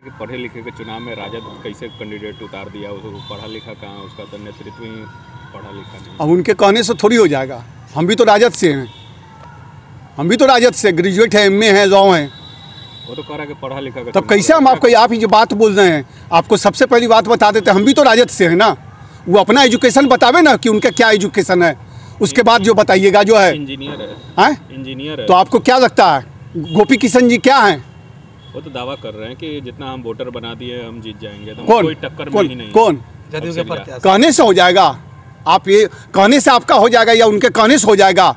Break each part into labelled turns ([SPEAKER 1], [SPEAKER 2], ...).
[SPEAKER 1] पढ़े लिखे के चुनाव में राजद कैसे कैंडिडेट उतार दिया, उसको पढ़ा लिखा कहाँ, उसका तो नेतृत्व ही पढ़ा लिखा नहीं।
[SPEAKER 2] अब उनके कहने से थोड़ी हो जाएगा। हम भी तो राजद से हैं, हम भी तो राजद से ग्रेजुएट है, MA है, लॉ हैं।
[SPEAKER 1] वो तो कह रहा है कि पढ़ा लिखा का।
[SPEAKER 2] तब कैसे हम आपको, आप ही जो बात बोल रहे हैं, आपको सबसे पहली बात बता देते, हम भी तो राजद से हैं ना। वो अपना एजुकेशन बतावे ना कि उनका क्या एजुकेशन है, उसके बाद जो बताइएगा जो है।
[SPEAKER 1] इंजीनियर है, इंजीनियर है।
[SPEAKER 2] तो आपको क्या लगता है गोपी किशन जी क्या हैं?
[SPEAKER 1] वो तो दावा कर रहे हैं कि जितना हम वोटर बना दिए हम जीत जाएंगे, तो
[SPEAKER 2] कौन
[SPEAKER 1] कोई टक्कर में ही नहीं।
[SPEAKER 2] कौन कहने से हो जाएगा? आप ये कहने से आपका हो जाएगा या उनके कहने से हो जाएगा?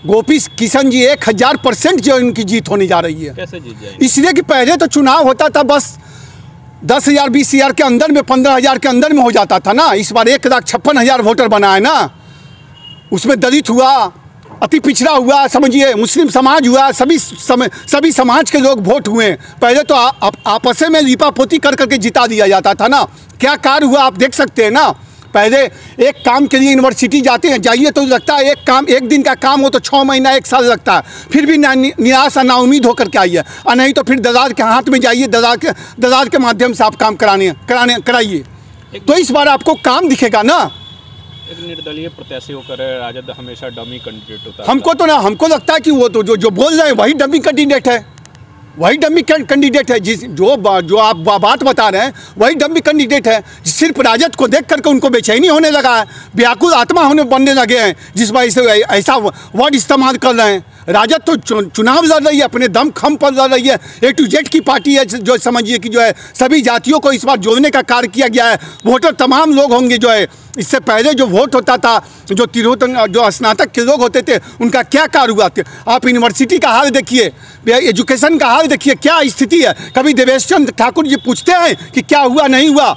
[SPEAKER 2] गोपी किशन जी 1000% जो इनकी जीत होने जा रही है।
[SPEAKER 1] कैसे जीत जाएंगे?
[SPEAKER 2] इसलिए कि पहले तो चुनाव होता था बस 10,000 20,000 के अंदर में, 15,000 के अंदर में हो जाता था ना। इस बार 1,56,000 वोटर बना है ना। उसमें दलित हुआ, अति पिछड़ा हुआ, समझिए मुस्लिम समाज हुआ, सभी समाज के लोग वोट हुए। पहले तो आपस में लिपापोती कर करके जिता दिया जाता था ना। क्या कार्य हुआ आप देख सकते हैं ना। पहले एक काम के लिए यूनिवर्सिटी जाइए तो लगता है एक दिन का काम हो तो 6 महीना 1 साल लगता है, फिर भी निराश और नाउम्मीद होकर के आइए। और नहीं तो फिर दलाल के हाथ में जाइए, दलाल के माध्यम से आप काम कराइए। तो इस बार आपको काम दिखेगा ना।
[SPEAKER 1] एक निर्दलीय प्रत्याशी होकर राजद हमेशा डमी कैंडिडेट होता है।
[SPEAKER 2] हमको लगता है कि वो तो जो बोल रहे हैं वही डमी कैंडिडेट है, वही डमी कैंडिडेट है। जो आप बात बता रहे हैं वही डमी कैंडिडेट है। सिर्फ राजद को देख करके उनको बेचैनी होने लगा है, व्याकुल आत्मा बनने लगे हैं, जिस वजह से ऐसा वर्ड इस्तेमाल कर रहे हैं। राजद तो चुनाव लड़ रही है, अपने दम खम पर लड़ रही है। A to Z की पार्टी है, जो समझिए कि जो है सभी जातियों को इस बार जोड़ने का कार्य किया गया है। वोटर तमाम लोग होंगे जो है। इससे पहले जो वोट होता था, जो स्नातक के लोग होते थे, उनका क्या कार्य हुआ था। आप यूनिवर्सिटी का हाल देखिए, एजुकेशन का हाल देखिए, क्या स्थिति है। कभी देवेश चंद्र ठाकुर जी पूछते हैं कि क्या हुआ नहीं हुआ,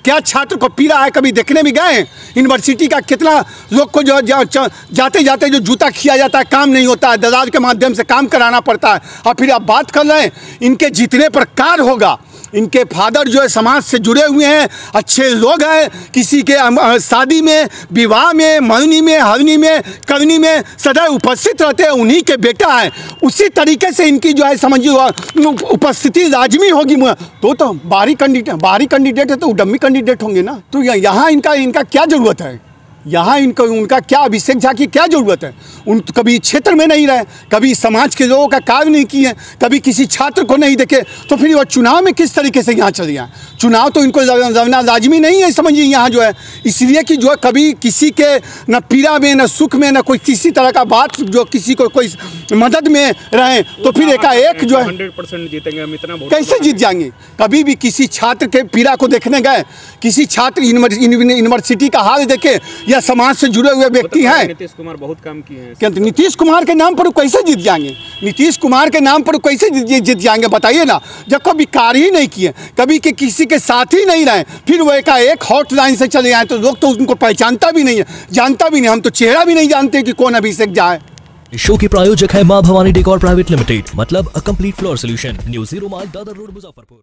[SPEAKER 2] क्या छात्र को पीड़ा है, कभी देखने भी गए? यूनिवर्सिटी का कितना लोग को जो जाते जाते जो जूता खिया जाता है, काम नहीं होता है, दलाल के माध्यम से काम कराना पड़ता है। और फिर आप बात कर रहे हैं इनके जीतने पर कार्य होगा। इनके फादर जो है समाज से जुड़े हुए हैं, अच्छे लोग हैं। किसी के शादी में, विवाह में, मरनी में, हरनी में, करनी में सदैव उपस्थित रहते हैं, उन्हीं के बेटा हैं। उसी तरीके से इनकी जो है समझिए उपस्थिति लाजमी होगी। तो बाहरी कैंडिडेट है तो डम्मी कैंडिडेट होंगे ना। तो यहाँ इनका क्या ज़रूरत है? यहाँ उनका क्या, अभिषेक झा की क्या ज़रूरत है? कभी क्षेत्र में नहीं रहे, कभी समाज के लोगों का कार्य नहीं किए, कभी किसी छात्र को नहीं देखे, तो फिर वो चुनाव में किस तरीके से यहाँ चले जाए? चुनाव तो इनको लड़ना लाजमी नहीं है, समझिए यहाँ जो है। इसलिए कि जो है कभी किसी के न पीड़ा में, न सुख में, न कोई किसी तरह का बात जो किसी को कोई मदद में रहे, तो फिर एकाएक जो है
[SPEAKER 1] 100% जीतेंगे हम। इतना
[SPEAKER 2] कैसे जीत जाएंगे? कभी भी किसी छात्र के पीड़ा को देखने गए, किसी छात्र यूनिवर्सिटी का हाल देखे, या समाज से जुड़े हुए व्यक्ति हैं?
[SPEAKER 1] नीतीश कुमार बहुत काम किए हैं।
[SPEAKER 2] क्या नीतीश कुमार के नाम पर कैसे जीत जाएंगे? नीतीश कुमार के नाम पर कैसे जीत जाएंगे बताइए ना। जब कभी कार्य ही नहीं किए, कभी के किसी के साथ ही नहीं रहे, फिर वो एक हॉटलाइन से चले जाए, तो लोग तो उनको पहचानता भी नहीं है, जानता भी नहीं। हम तो चेहरा भी नहीं जानते कि कौन अभिषेक झा है।
[SPEAKER 3] शो की प्रायोजक है मां भवानी डेकोर प्राइवेट लिमिटेड, मतलब a complete floor solution, new 0 mile Dadar road, Muzaffarpur.